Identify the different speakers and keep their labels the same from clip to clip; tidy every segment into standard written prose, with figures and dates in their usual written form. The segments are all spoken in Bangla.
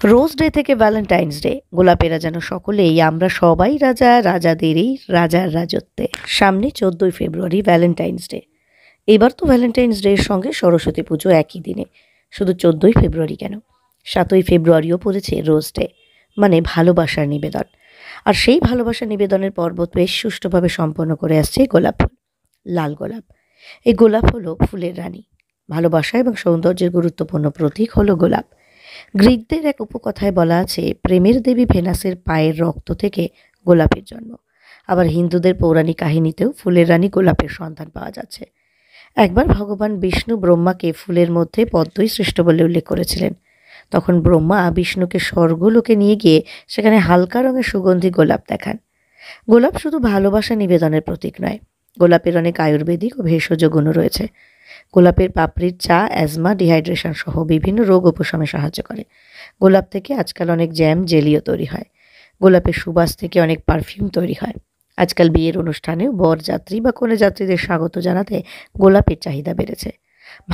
Speaker 1: রোজ ডে থেকে ভ্যালেন্টাইন্স ডে, গোলাপেরা যেন সকলেই আমরা সবাই রাজা, রাজাদেরই রাজার রাজত্বে। সামনে 14ই ফেব্রুয়ারি ভ্যালেন্টাইন্স ডে। এবার তো ভ্যালেন্টাইন্স ডে এর সঙ্গে সরস্বতী পুজো একই দিনে। শুধু 14ই ফেব্রুয়ারি কেন, 7ই ফেব্রুয়ারিও পড়েছে রোজ ডে, মানে ভালোবাসার নিবেদন। আর সেই ভালোবাসার নিবেদনের পর্ব বেশ সুষ্ঠুভাবে সম্পন্ন করে আসছে গোলাপ ফুল, লাল গোলাপ। এই গোলাপ হলো ফুলের রানী। ভালোবাসা এবং সৌন্দর্যের গুরুত্বপূর্ণ প্রতীক হলো গোলাপ। গ্রিকদের এক উপকথায় বলা আছে, প্রেমের দেবী ভেনাসের পায়ের রক্ত থেকে গোলাপের জন্ম। আবার হিন্দুদের পৌরাণিক কাহিনীতেও ফুলের রানী গোলাপের সন্ধান পাওয়া যাচ্ছে। একবার ভগবান বিষ্ণু ব্রহ্মাকে ফুলের মধ্যে পদ্মই শ্রেষ্ঠ বলে উল্লেখ করেছিলেন। তখন ব্রহ্মা বিষ্ণুকে স্বর্গলোকে নিয়ে গিয়ে সেখানে হালকা রঙের সুগন্ধি গোলাপ দেখান। গোলাপ শুধু ভালোবাসা নিবেদনের প্রতীক নয়, গোলাপের অনেক আয়ুর্বেদিক ও ভেষজ গুণও রয়েছে। গোলাপের পাপড়ির চা অ্যাজমা, ডিহাইড্রেশন সহ বিভিন্ন রোগ উপশমে সাহায্য করে। গোলাপ থেকে আজকাল অনেক জ্যাম, জেলিও তৈরি হয়। গোলাপের সুবাস থেকে অনেক পারফিউম তৈরি হয়। আজকাল বিয়ের অনুষ্ঠানেও বরযাত্রী বা কনে যাত্রীদের স্বাগত জানাতে গোলাপের চাহিদা বেড়েছে।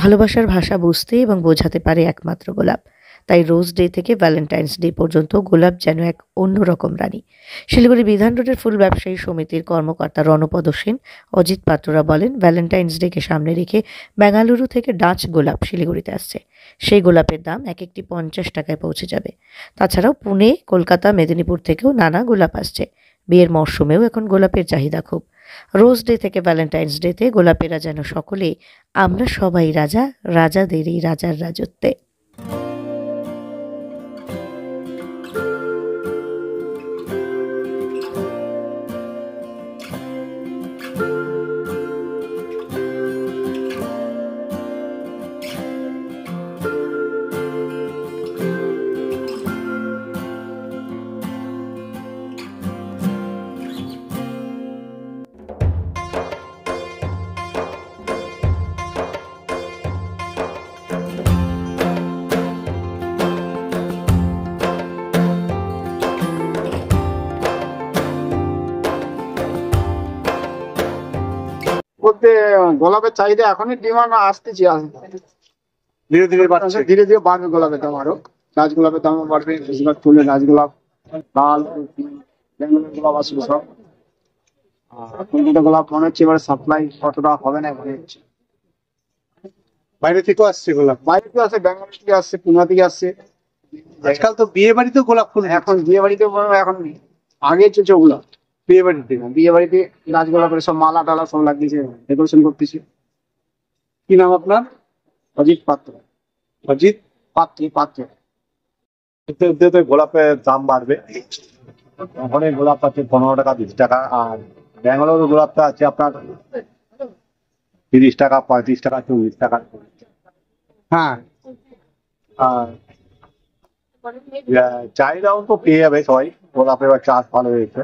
Speaker 1: ভালোবাসার ভাষা বুঝতে এবং বোঝাতে পারে একমাত্র গোলাপ। তাই রোজ ডে থেকে ভ্যালেন্টাইন্স ডে পর্যন্ত গোলাপ যেন এক অন্যরকম রানী। শিলিগুড়ি বিধান রোডের ফুল ব্যবসায়ী সমিতির কর্মকর্তা রণপদ সেন, অজিত পাত্ররা বলেন, ভ্যালেন্টাইন্স ডেকে সামনে রেখে বেঙ্গালুরু থেকে ডাচ গোলাপ শিলিগুড়িতে আসছে। সেই গোলাপের দাম এক একটি 50 টাকায় পৌঁছে যাবে। তাছাড়াও পুনে, কলকাতা, মেদিনীপুর থেকেও নানা গোলাপ আসছে। বিয়ের মরশুমেও এখন গোলাপের চাহিদা খুব। রোজ ডে থেকে ভ্যালেন্টাইন্স ডেতে গোলাপেরা যেন সকলে আমরা সবাই রাজা, রাজাদেরই রাজার রাজত্বে।
Speaker 2: বলতে গোলাপের চাহিদা এখনই ডিমান্ড আসতেছে,
Speaker 3: ধীরে ধীরে বাড়ছে।
Speaker 2: ধীরে ধীরে বাড়বে গোলাপের দাম, আরো গাছ গোলাপের দাম বাড়বে। বেশিরভাগ ফুলের গাছ গোলাপ, লাল, বেঙ্গলের গোলাপ আসবে সব। আর কলকাতা গোলাপ মনে হচ্ছে এবার সাপ্লাই কতটা হবে না মনে হচ্ছে।
Speaker 3: বাইরে থেকেও আসছে গোলাপ,
Speaker 2: বাইরে থেকে আসছে, বেঙ্গল থেকে আসছে, পুনা থেকে আসছে।
Speaker 3: আজকাল তো বিয়ে বাড়িতেও গোলাপ ফুল
Speaker 2: এখন বিয়ে বাড়িতে এখন আগে চলছে ওগুলো।
Speaker 3: বিয়ে বাড়িতে
Speaker 2: বিয়ে বাড়িতে গাছ গোলাপের সব মালা টালা সব লাগিয়েছে, ডেকোরেশন করতেছে।
Speaker 3: কি নাম আপনার?
Speaker 2: অজিত পাত্র।
Speaker 3: অজিত
Speaker 2: পাত্র।
Speaker 3: তো গোলাপের দাম বাড়বে। ওখানে গোলাপ আছে 15 টাকা 20 টাকা, আর ব্যাঙ্গালোর গোলাপটা আছে আপনার 30 টাকা 35 টাকা 40 টাকা।
Speaker 2: হ্যাঁ,
Speaker 3: আর চাহিদাও তো পেয়ে যাবে সবাই। গোলাপের এবার চাষ ভালো হয়েছে,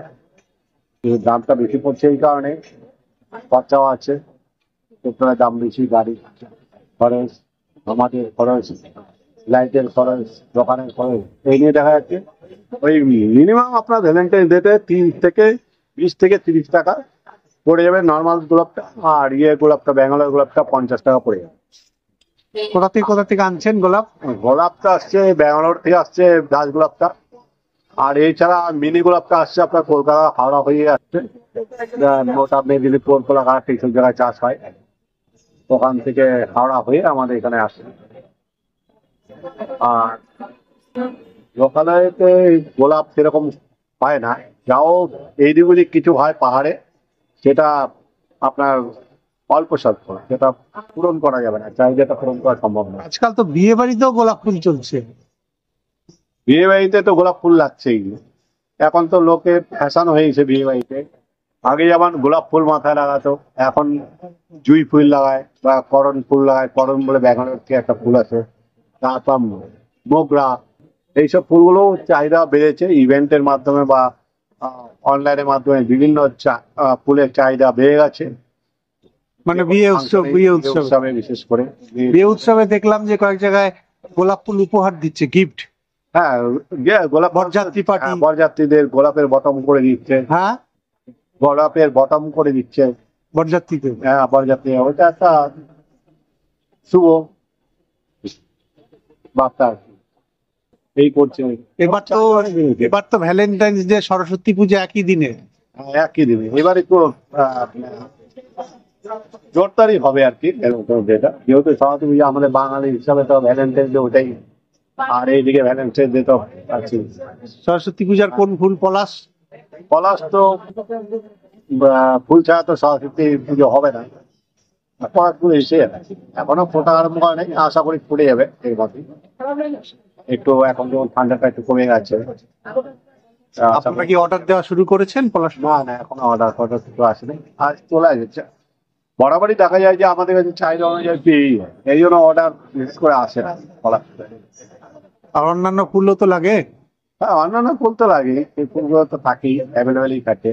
Speaker 3: কিন্তু দামটা বেশি পড়ছে এই কারণে খরচাও আছে, পেট্রোলের দাম বেশি, গাড়ি খরচ, আমাদের খরচ, লাইটের খরচ, দোকানের খরচ, এই নিয়ে দেখা যাচ্ছে ওই মিনিমাম আপনার ভ্যালেন্টাইন ডেতে 20 থেকে 30 টাকা পড়ে যাবে নর্মাল গোলাপটা। আর গোলাপটা ব্যাঙ্গালোর গোলাপটা 50 টাকা পড়ে যাবে।
Speaker 2: কোথা থেকে আনছেন গোলাপ?
Speaker 3: গোলাপটা আসছে ব্যাঙ্গালোর থেকে, আসছে গাছ গোলাপটা। আর এছাড়া মিনি গোলাপটা আসছে আপনার কলকাতা, হাওড়া হয়ে আসছে। মোটা মেদিনীপুর, কোলাঘাট এইসব জায়গায় চাষ হয়, ওখান থেকে হাওড়া হয়ে আমাদের এখানে আসে। আর লোকালয়তে গোলাপ সেরকম পায় না, যাও এইদিকে কিছু হয় পাহাড়ে, সেটা আপনার অল্প স্বল্প, সেটা পূরণ করা যাবে না, চাহিদাটা পূরণ করা সম্ভব না।
Speaker 2: আজকাল তো বিয়ে বাড়িতেও গোলাপ ফুল চলছে।
Speaker 3: বিয়ে বাড়িতে তো গোলাপ ফুল লাগছেই, এখন তো লোকে ফ্যাশন হয়েছে বিয়ে বাড়িতে। আগে যেমন গোলাপ ফুল মাথায় লাগাতো, এখন জুঁই ফুল লাগায় বা করণ ফুল লাগায়। করণ বলে ব্যাঙ্গালোর থেকে একটা ফুল আছে, তারপর মোগরা, এইসব ফুলগুলো চাহিদা বেড়েছে ইভেন্টের মাধ্যমে বা অনলাইনের মাধ্যমে। বিভিন্ন ফুলের চাহিদা বেড়ে গেছে,
Speaker 2: মানে বিয়ে
Speaker 3: উৎসবে বিশেষ করে।
Speaker 2: বিয়ে উৎসবে দেখলাম যে কয়েক জায়গায় গোলাপ ফুল উপহার দিচ্ছে, গিফট।
Speaker 3: হ্যাঁ, গোলাপ
Speaker 2: বরযাত্রী পার্টি,
Speaker 3: বরযাত্রীদের গোলাপের বটম করে দিচ্ছে।
Speaker 2: হ্যাঁ,
Speaker 3: গোলাপের বটম করে দিচ্ছে
Speaker 2: বরযাত্রীতে।
Speaker 3: হ্যাঁ, বরযাত্রী, ওটা একটা শুভ বার্তা। এই করছে।
Speaker 4: এবার তো ভ্যালেন্টাইন্স ডে, সরস্বতী পুজো একই দিনে।
Speaker 3: একই দিনে এবার একটু জোরদারি হবে আর কি, এরকম যেটা যেহেতু সরস্বতী পুজো আমাদের বাঙালি হিসাবে তো ভ্যালেন্টাইন ডে ওটাই, আর এইদিকে ভ্যালেন্টাইন ডে তো আছে।
Speaker 4: সরস্বতী পূজার কোন ফুল? পলাশ।
Speaker 3: পলাশ তো ফুল ছাড়া তো সরস্বতী পুজো হবে না। পলাশ ফুল এসে যাবে, এখনো ফোটা আরম্ভ হয় নাই, আশা করি ফুটে যাবে এর মধ্যে। একটু এখন যেমন ঠান্ডাটা একটু কমে গেছে।
Speaker 4: আপনারা কি অর্ডার দেওয়া শুরু করেছেন পলাশ?
Speaker 3: না এখনো অর্ডার কিছু আসেনি, আজ চলে আসছে। বরাবরই দেখা যায় যে আমাদের কাছে চাহিদা অনুযায়ী পেয়েই যায়, এই জন্য অর্ডার বিশেষ করে আসে না পলাশ।
Speaker 4: আর অন্যান্য ফুলও তো লাগে?
Speaker 3: হ্যাঁ অন্যান্য ফুল তো লাগে, এই ফুলগুলো তো থাকেই, অ্যাভেলেবেলই থাকে।